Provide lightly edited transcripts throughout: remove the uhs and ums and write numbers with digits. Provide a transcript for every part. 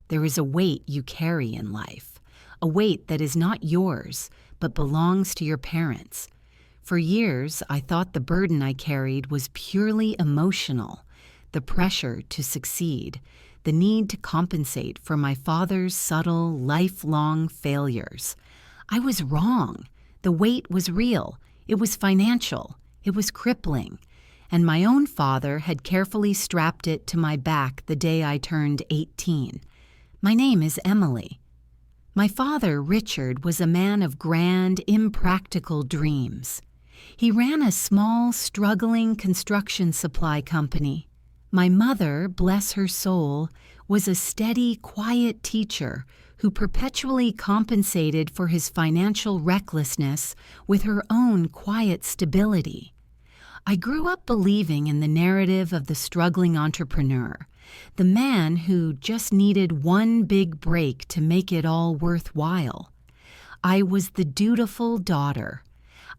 There is a weight you carry in life, a weight that is not yours, but belongs to your parents. For years, I thought the burden I carried was purely emotional, the pressure to succeed, the need to compensate for my father's subtle, lifelong failures. I was wrong. The weight was real. It was financial. It was crippling. And my own father had carefully strapped it to my back the day I turned 18. My name is Emily. My father, Richard, was a man of grand, impractical dreams. He ran a small, struggling construction supply company. My mother, bless her soul, was a steady, quiet teacher who perpetually compensated for his financial recklessness with her own quiet stability. I grew up believing in the narrative of the struggling entrepreneur, the man who just needed one big break to make it all worthwhile. I was the dutiful daughter.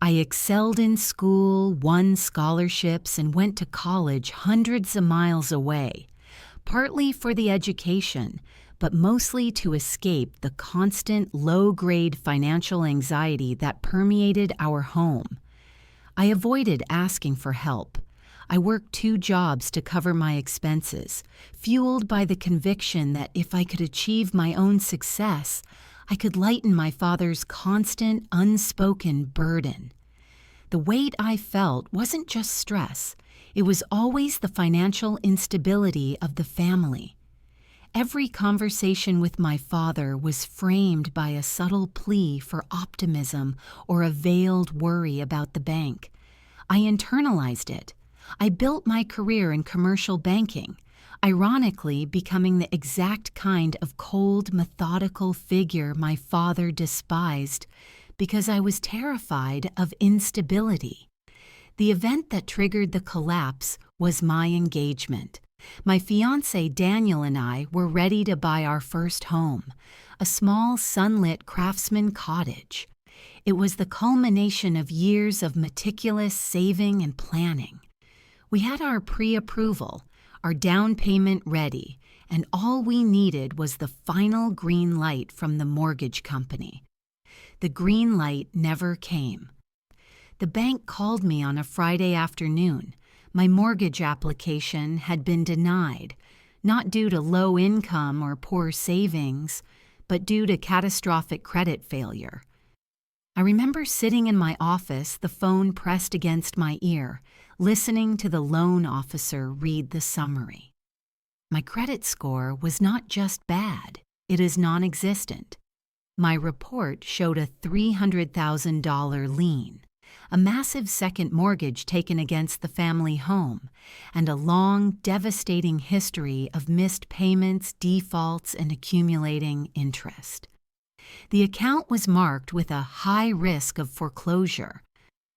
I excelled in school, won scholarships, and went to college hundreds of miles away, partly for the education, but mostly to escape the constant low-grade financial anxiety that permeated our home. I avoided asking for help. I worked 2 jobs to cover my expenses, fueled by the conviction that if I could achieve my own success, I could lighten my father's constant, unspoken burden. The weight I felt wasn't just stress. It was always the financial instability of the family. Every conversation with my father was framed by a subtle plea for optimism or a veiled worry about the bank. I internalized it. I built my career in commercial banking, ironically becoming the exact kind of cold, methodical figure my father despised because I was terrified of instability. The event that triggered the collapse was my engagement. My fiancé Daniel and I were ready to buy our first home, a small sunlit craftsman cottage. It was the culmination of years of meticulous saving and planning. We had our pre-approval, our down payment ready, and all we needed was the final green light from the mortgage company. The green light never came. The bank called me on a Friday afternoon. My mortgage application had been denied, not due to low income or poor savings, but due to catastrophic credit failure. I remember sitting in my office, the phone pressed against my ear, listening to the loan officer read the summary. My credit score was not just bad, it is non-existent. My report showed a $300,000 lien, a massive second mortgage taken against the family home, and a long, devastating history of missed payments, defaults, and accumulating interest. The account was marked with a high risk of foreclosure.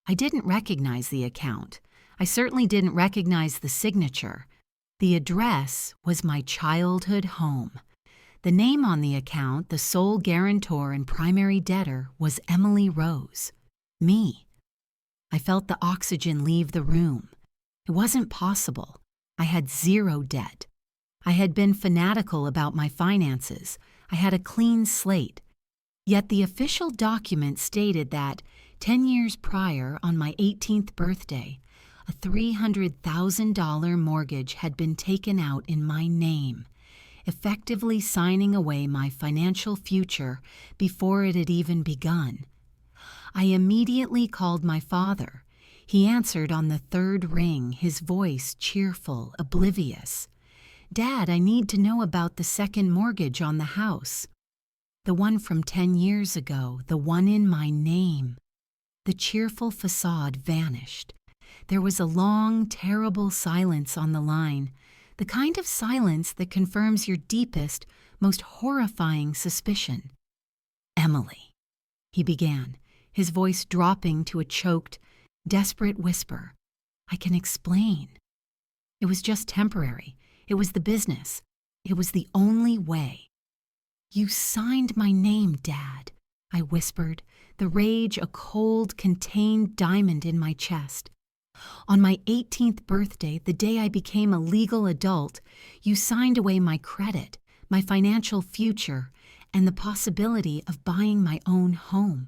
I didn't recognize the account. I certainly didn't recognize the signature. The address was my childhood home. The name on the account, the sole guarantor and primary debtor, was Emily Rose. Me. I felt the oxygen leave the room. It wasn't possible. I had 0 debt. I had been fanatical about my finances. I had a clean slate. Yet the official document stated that 10 years prior, on my 18th birthday, a $300,000 mortgage had been taken out in my name, effectively signing away my financial future before it had even begun. I immediately called my father. He answered on the 3rd ring, his voice cheerful, oblivious. "Dad, I need to know about the second mortgage on the house." The one from 10 years ago, the one in my name. The cheerful facade vanished. There was a long, terrible silence on the line, the kind of silence that confirms your deepest, most horrifying suspicion. "Emily," he began, his voice dropping to a choked, desperate whisper. "I can explain. It was just temporary. It was the business. It was the only way." "You signed my name, Dad," I whispered, the rage a cold, contained diamond in my chest. "On my 18th birthday, the day I became a legal adult, you signed away my credit, my financial future, and the possibility of buying my own home.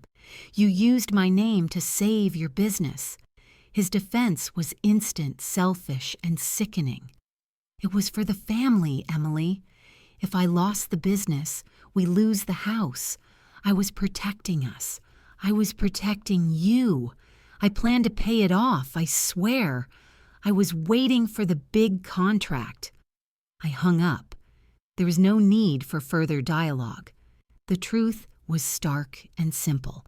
You used my name to save your business. His defense was instant, selfish, and sickening. It was for the family, Emily. If I lost the business, we lose the house. I was protecting us. I was protecting you. I planned to pay it off, I swear. I was waiting for the big contract. I hung up. There was no need for further dialogue. The truth was stark and simple.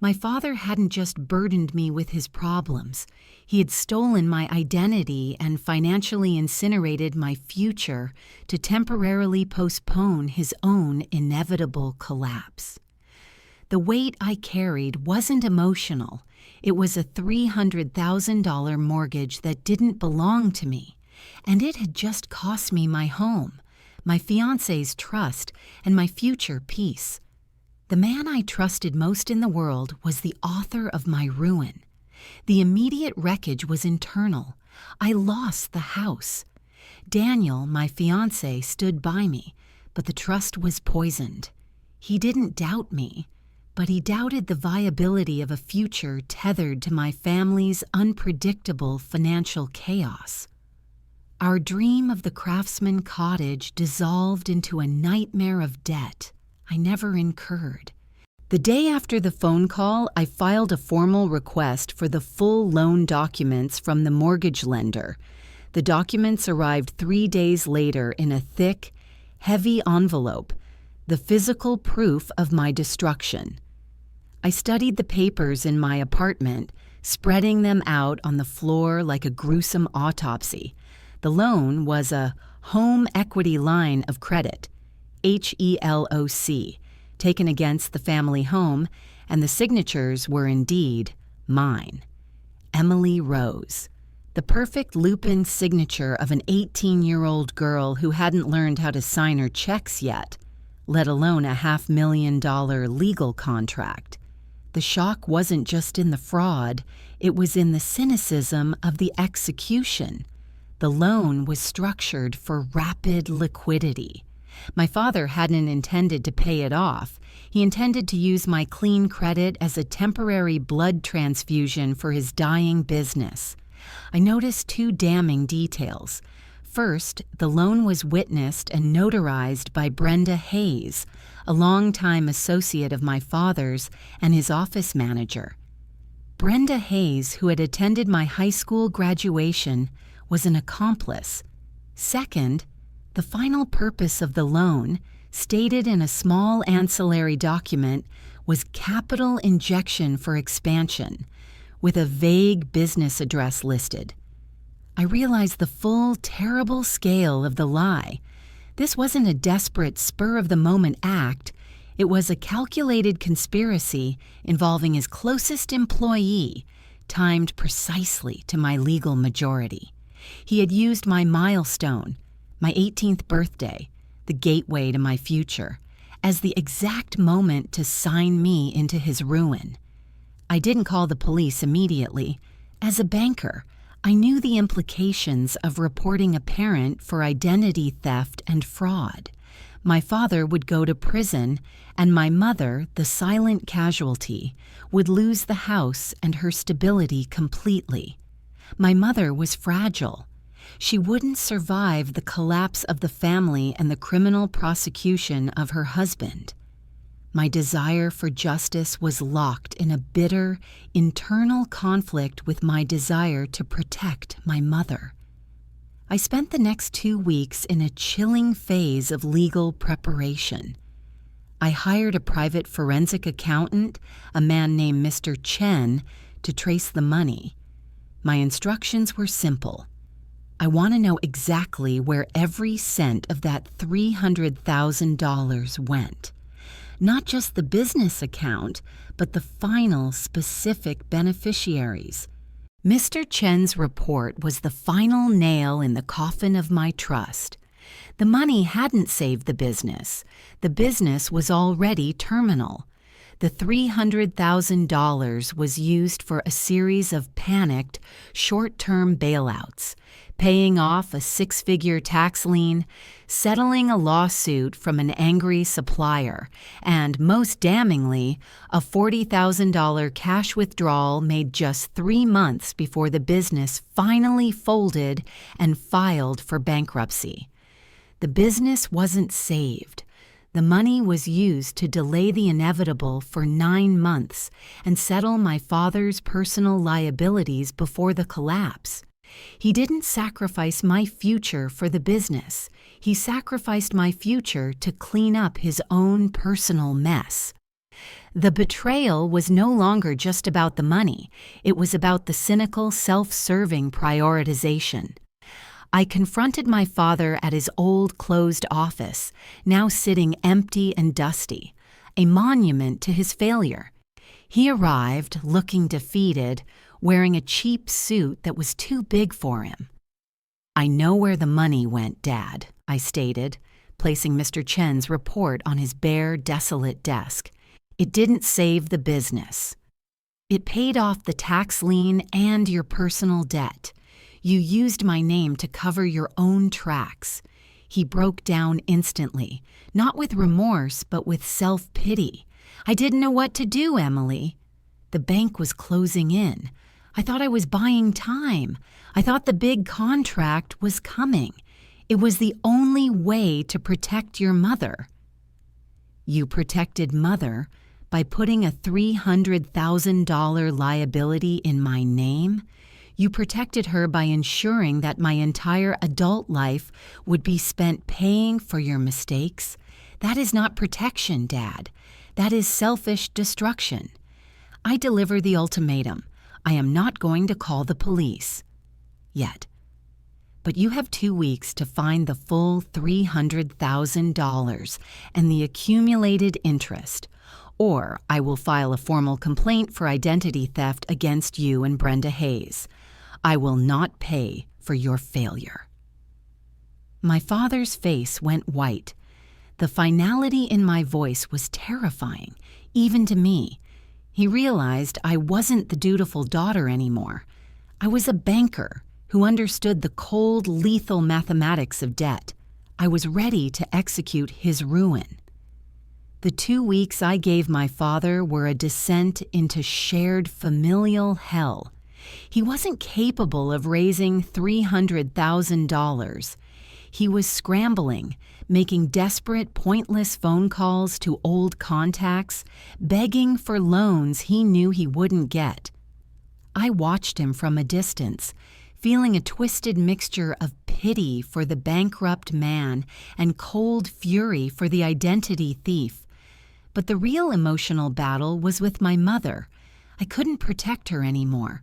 My father hadn't just burdened me with his problems. He had stolen my identity and financially incinerated my future to temporarily postpone his own inevitable collapse. The weight I carried wasn't emotional. It was a $300,000 mortgage that didn't belong to me, and it had just cost me my home, my fiancé's trust, and my future peace. The man I trusted most in the world was the author of my ruin. The immediate wreckage was internal. I lost the house. Daniel, my fiancé, stood by me, but the trust was poisoned. He didn't doubt me, but he doubted the viability of a future tethered to my family's unpredictable financial chaos. Our dream of the craftsman cottage dissolved into a nightmare of debt I never incurred. The day after the phone call, I filed a formal request for the full loan documents from the mortgage lender. The documents arrived 3 days later in a thick, heavy envelope, the physical proof of my destruction. I studied the papers in my apartment, spreading them out on the floor like a gruesome autopsy. The loan was a home equity line of credit, HELOC, taken against the family home, and the signatures were indeed mine. Emily Rose, the perfect Lupin signature of an 18-year-old girl who hadn't learned how to sign her checks yet, let alone a $500,000 legal contract. The shock wasn't just in the fraud, it was in the cynicism of the execution. The loan was structured for rapid liquidity. My father hadn't intended to pay it off. He intended to use my clean credit as a temporary blood transfusion for his dying business. I noticed 2 damning details. First, the loan was witnessed and notarized by Brenda Hayes, a longtime associate of my father's and his office manager. Brenda Hayes, who had attended my high school graduation, was an accomplice. Second, the final purpose of the loan, stated in a small ancillary document, was capital injection for expansion, with a vague business address listed. I realized the full, terrible scale of the lie. This wasn't a desperate, spur-of-the-moment act. It was a calculated conspiracy involving his closest employee, timed precisely to my legal majority. He had used my milestone, my 18th birthday, the gateway to my future, as the exact moment to sign me into his ruin. I didn't call the police immediately. As a banker, I knew the implications of reporting a parent for identity theft and fraud. My father would go to prison, and my mother, the silent casualty, would lose the house and her stability completely. My mother was fragile. She wouldn't survive the collapse of the family and the criminal prosecution of her husband. My desire for justice was locked in a bitter, internal conflict with my desire to protect my mother. I spent the next 2 weeks in a chilling phase of legal preparation. I hired a private forensic accountant, a man named Mr. Chen, to trace the money. My instructions were simple. I want to know exactly where every cent of that $300,000 went. Not just the business account, but the final specific beneficiaries. Mr. Chen's report was the final nail in the coffin of my trust. The money hadn't saved the business. The business was already terminal. The $300,000 was used for a series of panicked, short-term bailouts, paying off a six-figure tax lien, settling a lawsuit from an angry supplier, and, most damningly, a $40,000 cash withdrawal made just 3 months before the business finally folded and filed for bankruptcy. The business wasn't saved. The money was used to delay the inevitable for 9 months and settle my father's personal liabilities before the collapse. He didn't sacrifice my future for the business. He sacrificed my future to clean up his own personal mess. The betrayal was no longer just about the money. It was about the cynical, self-serving prioritization. I confronted my father at his old closed office, now sitting empty and dusty, a monument to his failure. He arrived, looking defeated, wearing a cheap suit that was too big for him. "I know where the money went, Dad," I stated, placing Mr. Chen's report on his bare, desolate desk. "It didn't save the business. It paid off the tax lien and your personal debt. You used my name to cover your own tracks." He broke down instantly, not with remorse, but with self-pity. "I didn't know what to do, Emily. The bank was closing in. I thought I was buying time. I thought the big contract was coming. It was the only way to protect your mother." "You protected Mother by putting a $300,000 liability in my name? You protected her by ensuring that my entire adult life would be spent paying for your mistakes? That is not protection, Dad. That is selfish destruction." I deliver the ultimatum. I am not going to call the police. Yet. But you have 2 weeks to find the full $300,000 and the accumulated interest, or I will file a formal complaint for identity theft against you and Brenda Hayes. I will not pay for your failure. My father's face went white. The finality in my voice was terrifying, even to me. He realized I wasn't the dutiful daughter anymore. I was a banker who understood the cold, lethal mathematics of debt. I was ready to execute his ruin. The 2 weeks I gave my father were a descent into shared familial hell. He wasn't capable of raising $300,000. He was scrambling, making desperate, pointless phone calls to old contacts, begging for loans he knew he wouldn't get. I watched him from a distance, feeling a twisted mixture of pity for the bankrupt man and cold fury for the identity thief. But the real emotional battle was with my mother. I couldn't protect her anymore.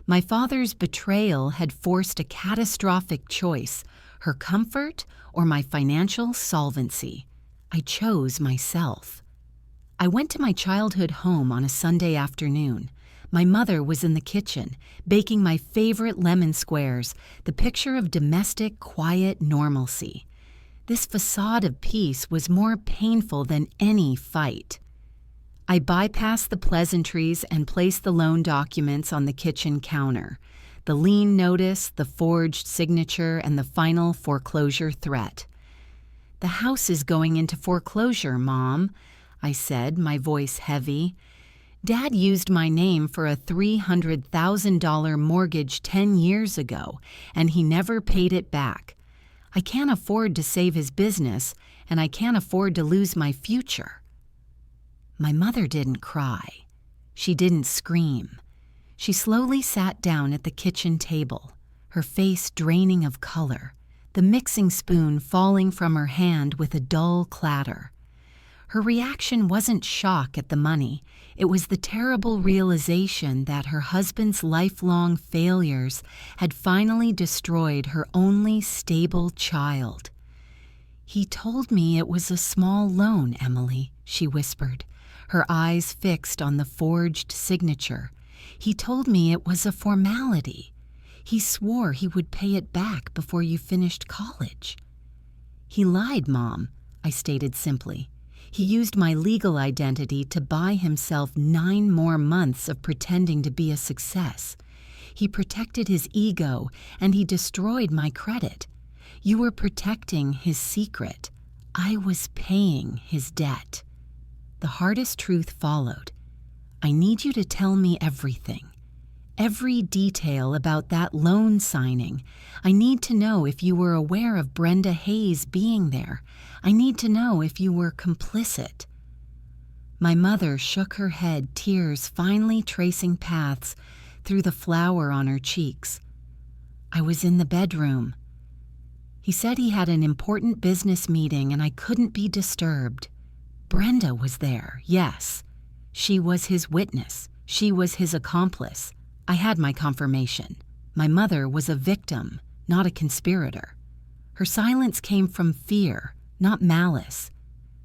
My father's betrayal had forced a catastrophic choice: her comfort or my financial solvency. I chose myself. I went to my childhood home on a Sunday afternoon. My mother was in the kitchen, baking my favorite lemon squares, the picture of domestic, quiet normalcy. This facade of peace was more painful than any fight. I bypassed the pleasantries and placed the loan documents on the kitchen counter: the lien notice, the forged signature, and the final foreclosure threat. "The house is going into foreclosure, Mom," I said, my voice heavy. "Dad used my name for a $300,000 mortgage 10 years ago, and he never paid it back. I can't afford to save his business, and I can't afford to lose my future." My mother didn't cry. She didn't scream. She slowly sat down at the kitchen table, her face draining of color, the mixing spoon falling from her hand with a dull clatter. Her reaction wasn't shock at the money. It was the terrible realization that her husband's lifelong failures had finally destroyed her only stable child. "He told me it was a small loan, Emily," she whispered, her eyes fixed on the forged signature. "He told me it was a formality. He swore he would pay it back before you finished college." "He lied, Mom," I stated simply. "He used my legal identity to buy himself 9 more months of pretending to be a success. He protected his ego, and he destroyed my credit. You were protecting his secret. I was paying his debt. The hardest truth followed. I need you to tell me everything. Every detail about that loan signing. I need to know if you were aware of Brenda Hayes being there. I need to know if you were complicit. My mother shook her head, tears finally tracing paths through the flour on her cheeks. I was in the bedroom. He said he had an important business meeting and I couldn't be disturbed. Brenda was there, yes. She was his witness. She was his accomplice. I had my confirmation. My mother was a victim, not a conspirator. Her silence came from fear, not malice.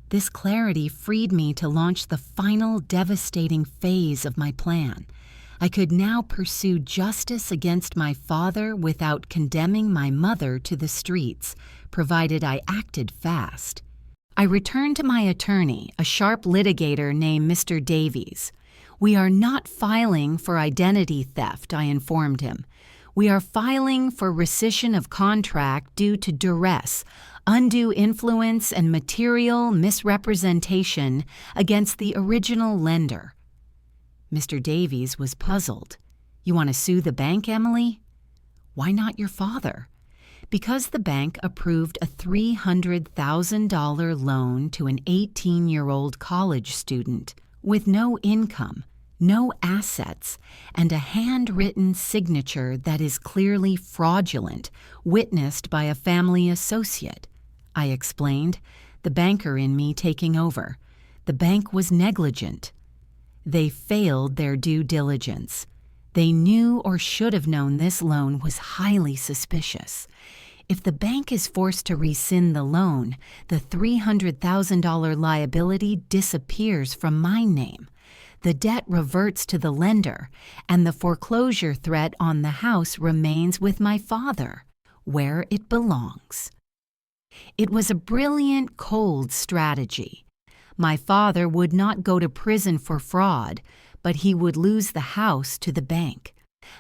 This clarity freed me to launch the final devastating phase of my plan. I could now pursue justice against my father without condemning my mother to the streets, provided I acted fast. I returned to my attorney, a sharp litigator named Mr. Davies. We are not filing for identity theft, I informed him. We are filing for rescission of contract due to duress, undue influence, and material misrepresentation against the original lender. Mr. Davies was puzzled. You want to sue the bank, Emily? Why not your father? Because the bank approved a $300,000 loan to an 18-year-old college student with no income, no assets, and a handwritten signature that is clearly fraudulent, witnessed by a family associate. I explained, the banker in me taking over. The bank was negligent. They failed their due diligence. They knew or should have known this loan was highly suspicious. If the bank is forced to rescind the loan, the $300,000 liability disappears from my name. The debt reverts to the lender, and the foreclosure threat on the house remains with my father, where it belongs. It was a brilliant, cold strategy. My father would not go to prison for fraud, but he would lose the house to the bank.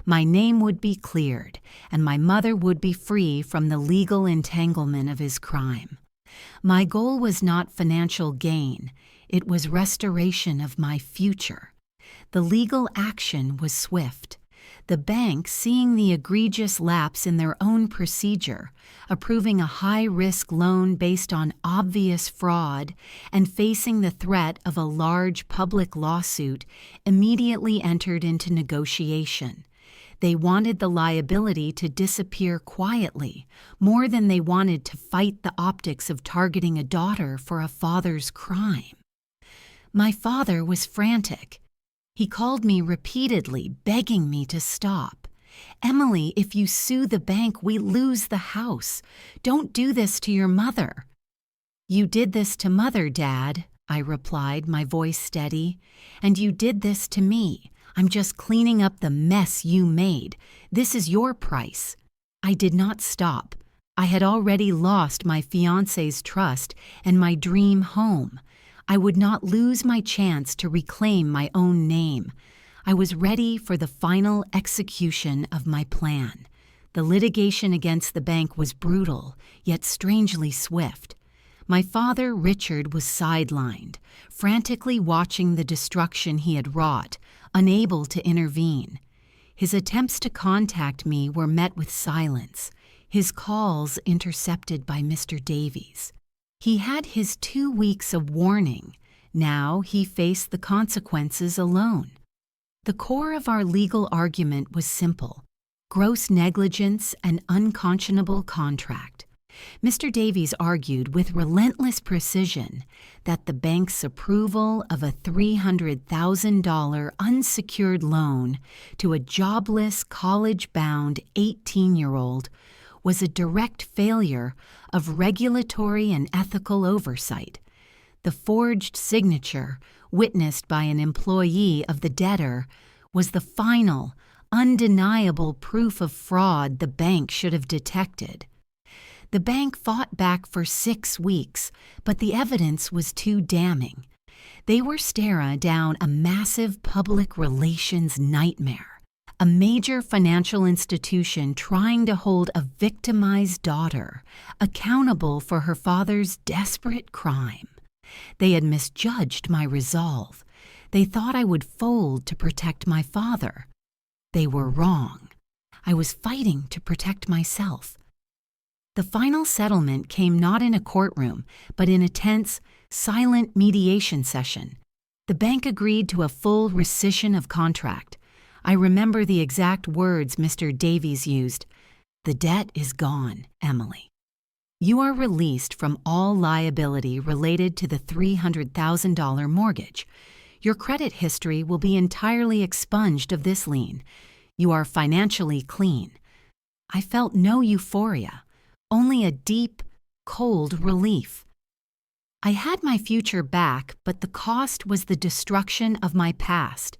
My name would be cleared, and my mother would be free from the legal entanglement of his crime. My goal was not financial gain. It was restoration of my future. The legal action was swift. The bank, seeing the egregious lapse in their own procedure, approving a high-risk loan based on obvious fraud, and facing the threat of a large public lawsuit, immediately entered into negotiation. They wanted the liability to disappear quietly, more than they wanted to fight the optics of targeting a daughter for a father's crime. My father was frantic. He called me repeatedly, begging me to stop. Emily, if you sue the bank, we lose the house. Don't do this to your mother. You did this to Mother, Dad, I replied, my voice steady. And you did this to me. I'm just cleaning up the mess you made. This is your price. I did not stop. I had already lost my fiancé's trust and my dream home. I would not lose my chance to reclaim my own name. I was ready for the final execution of my plan. The litigation against the bank was brutal, yet strangely swift. My father, Richard, was sidelined, frantically watching the destruction he had wrought, unable to intervene. His attempts to contact me were met with silence, his calls intercepted by Mr. Davies. He had his 2 weeks of warning. Now he faced the consequences alone. The core of our legal argument was simple: gross negligence and unconscionable contract. Mr. Davies argued with relentless precision that the bank's approval of a $300,000 unsecured loan to a jobless, college-bound 18-year-old was a direct failure of regulatory and ethical oversight. The forged signature, witnessed by an employee of the debtor, was the final, undeniable proof of fraud the bank should have detected. The bank fought back for 6 weeks, but the evidence was too damning. They were staring down a massive public relations nightmare, A major financial institution trying to hold a victimized daughter accountable for her father's desperate crime. They had misjudged my resolve. They thought I would fold to protect my father. They were wrong. I was fighting to protect myself. The final settlement came not in a courtroom, but in a tense, silent mediation session. The bank agreed to a full rescission of contract. I remember the exact words Mr. Davies used. "The debt is gone, Emily. You are released from all liability related to the $300,000 mortgage. Your credit history will be entirely expunged of this lien. You are financially clean." I felt no euphoria, only a deep, cold relief. I had my future back, but the cost was the destruction of my past.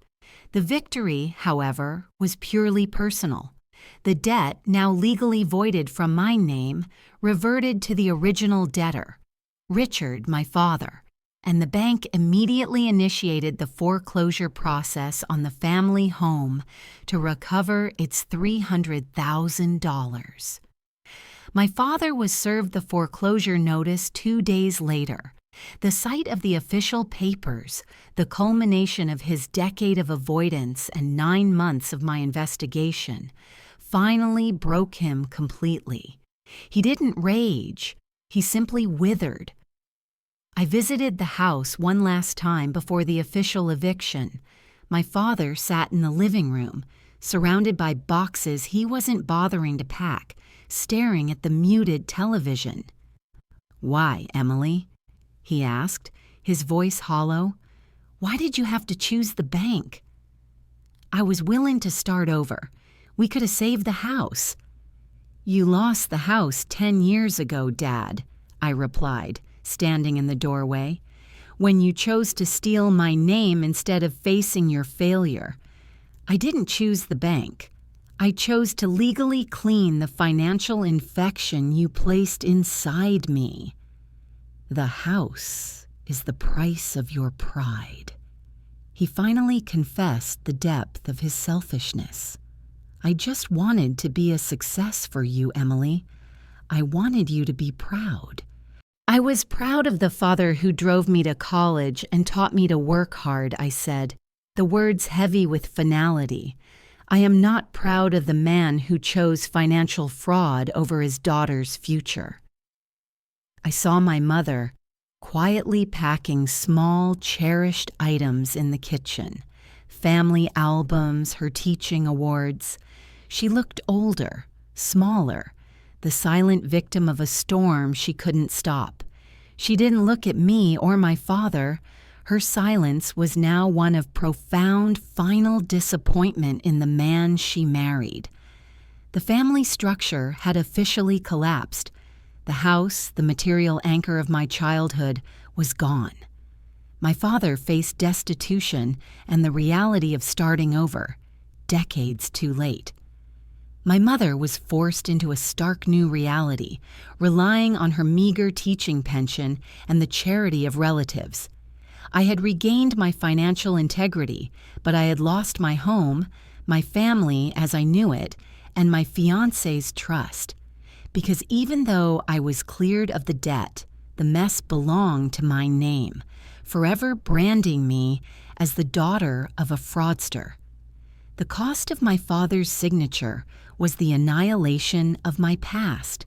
The victory, however, was purely personal. The debt, now legally voided from my name, reverted to the original debtor, Richard, my father, and the bank immediately initiated the foreclosure process on the family home to recover its $300,000. My father was served the foreclosure notice 2 days later. The sight of the official papers, the culmination of his decade of avoidance and 9 months of my investigation, finally broke him completely. He didn't rage. He simply withered. I visited the house one last time before the official eviction. My father sat in the living room, surrounded by boxes he wasn't bothering to pack, staring at the muted television. "Why, Emily?" he asked, his voice hollow. "Why did you have to choose the bank?" "I was willing to start over. We could have saved the house." "You lost the house 10 years ago, Dad," I replied, standing in the doorway, "when you chose to steal my name instead of facing your failure. I didn't choose the bank. I chose to legally clean the financial infection you placed inside me. The house is the price of your pride." He finally confessed the depth of his selfishness. "I just wanted to be a success for you, Emily. I wanted you to be proud." "I was proud of the father who drove me to college and taught me to work hard," I said, the words heavy with finality. "I am not proud of the man who chose financial fraud over his daughter's future." I saw my mother quietly packing small, cherished items in the kitchen, family albums, her teaching awards. She looked older, smaller, the silent victim of a storm she couldn't stop. She didn't look at me or my father. Her silence was now one of profound, final disappointment in the man she married. The family structure had officially collapsed. The house, the material anchor of my childhood, was gone. My father faced destitution and the reality of starting over, decades too late. My mother was forced into a stark new reality, relying on her meager teaching pension and the charity of relatives. I had regained my financial integrity, but I had lost my home, my family as I knew it, and my fiancé's trust. Because even though I was cleared of the debt, the mess belonged to my name, forever branding me as the daughter of a fraudster. The cost of my father's signature was the annihilation of my past.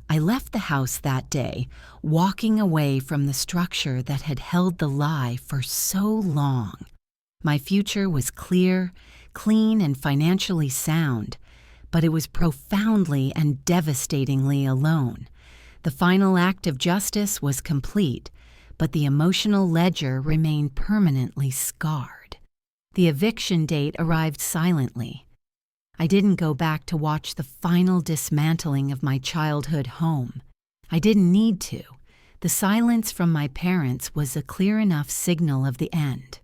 I left the house that day, walking away from the structure that had held the lie for so long. My future was clear, clean, and financially sound, but it was profoundly and devastatingly alone. The final act of justice was complete, but the emotional ledger remained permanently scarred. The eviction date arrived silently. I didn't go back to watch the final dismantling of my childhood home. I didn't need to. The silence from my parents was a clear enough signal of the end.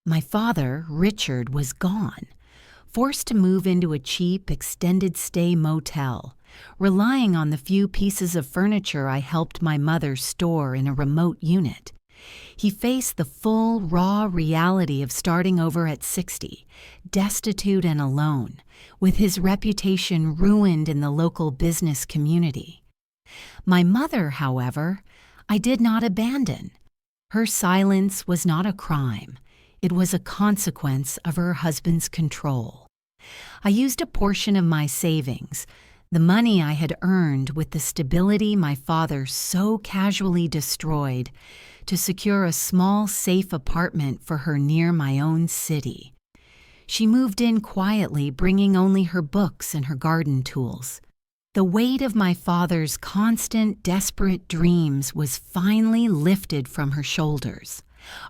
My father, Richard, was gone, forced to move into a cheap, extended-stay motel, relying on the few pieces of furniture I helped my mother store in a remote unit. He faced the full, raw reality of starting over at 60, destitute and alone, with his reputation ruined in the local business community. My mother, however, I did not abandon. Her silence was not a crime. It was a consequence of her husband's control. I used a portion of my savings, the money I had earned with the stability my father so casually destroyed, to secure a small, safe apartment for her near my own city. She moved in quietly, bringing only her books and her garden tools. The weight of my father's constant, desperate dreams was finally lifted from her shoulders.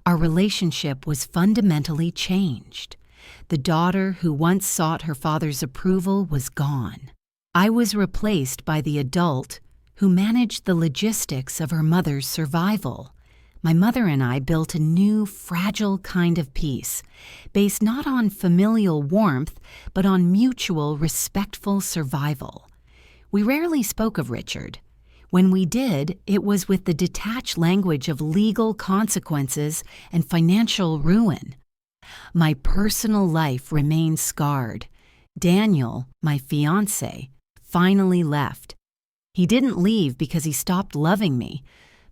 Our relationship was fundamentally changed. The daughter who once sought her father's approval was gone. I was replaced by the adult who managed the logistics of her mother's survival. My mother and I built a new, fragile kind of peace, based not on familial warmth, but on mutual, respectful survival. We rarely spoke of Richard. When we did, it was with the detached language of legal consequences and financial ruin. My personal life remained scarred. Daniel, my fiancé, finally left. He didn't leave because he stopped loving me,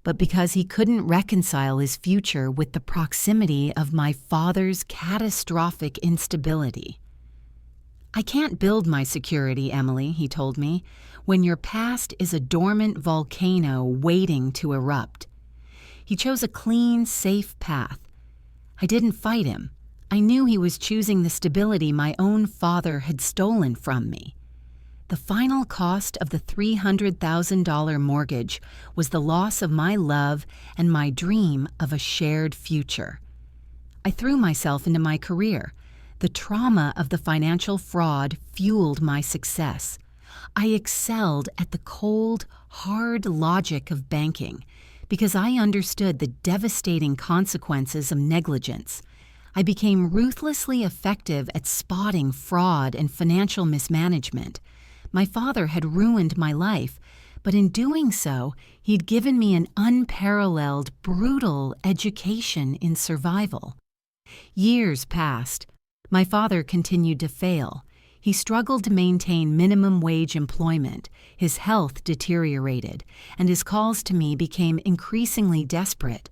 but because he couldn't reconcile his future with the proximity of my father's catastrophic instability. "I can't build my security, Emily," he told me, "when your past is a dormant volcano waiting to erupt." He chose a clean, safe path. I didn't fight him. I knew he was choosing the stability my own father had stolen from me. The final cost of the $300,000 mortgage was the loss of my love and my dream of a shared future. I threw myself into my career. The trauma of the financial fraud fueled my success. I excelled at the cold, hard logic of banking because I understood the devastating consequences of negligence. I became ruthlessly effective at spotting fraud and financial mismanagement. My father had ruined my life, but in doing so, he'd given me an unparalleled, brutal education in survival. Years passed. My father continued to fail. He struggled to maintain minimum wage employment, his health deteriorated, and his calls to me became increasingly desperate,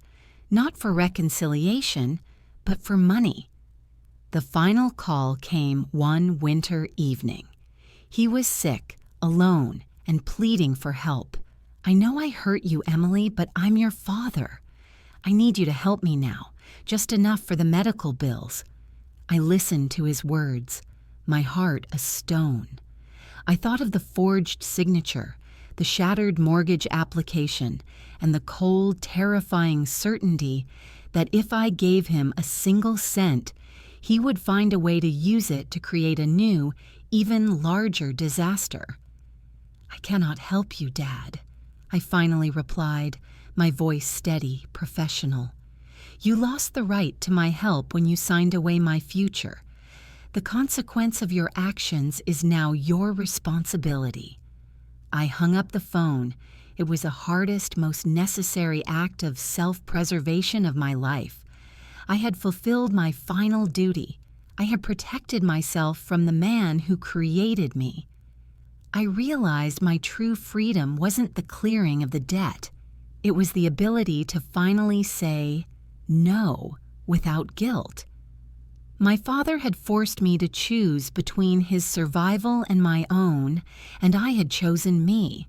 not for reconciliation, but for money. The final call came one winter evening. He was sick, alone, and pleading for help. "I know I hurt you, Emily, but I'm your father. I need you to help me now, just enough for the medical bills." I listened to his words, my heart a stone. I thought of the forged signature, the shattered mortgage application, and the cold, terrifying certainty that if I gave him a single cent, he would find a way to use it to create a new, even larger disaster. "I cannot help you, Dad," I finally replied, my voice steady, professional. "You lost the right to my help when you signed away my future. The consequence of your actions is now your responsibility." I hung up the phone. It was the hardest, most necessary act of self-preservation of my life. I had fulfilled my final duty. I had protected myself from the man who created me. I realized my true freedom wasn't the clearing of the debt. It was the ability to finally say no without guilt. My father had forced me to choose between his survival and my own, and I had chosen me.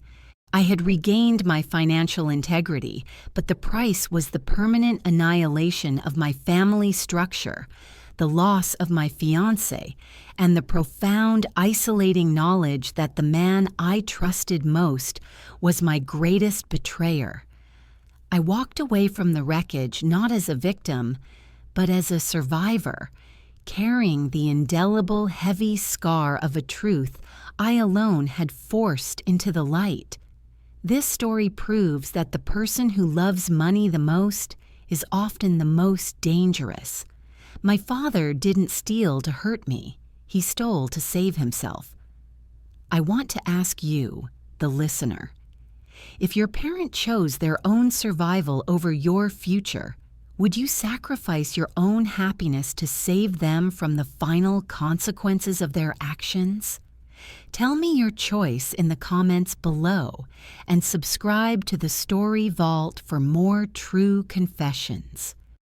I had regained my financial integrity, but the price was the permanent annihilation of my family structure, the loss of my fiancé, and the profound, isolating knowledge that the man I trusted most was my greatest betrayer. I walked away from the wreckage not as a victim, but as a survivor, carrying the indelible, heavy scar of a truth I alone had forced into the light. This story proves that the person who loves money the most is often the most dangerous. My father didn't steal to hurt me. He stole to save himself. I want to ask you, the listener, If your parent chose their own survival over your future, would you sacrifice your own happiness to save them from the final consequences of their actions? Tell me your choice in the comments below and subscribe to the Story Vault for more true confessions.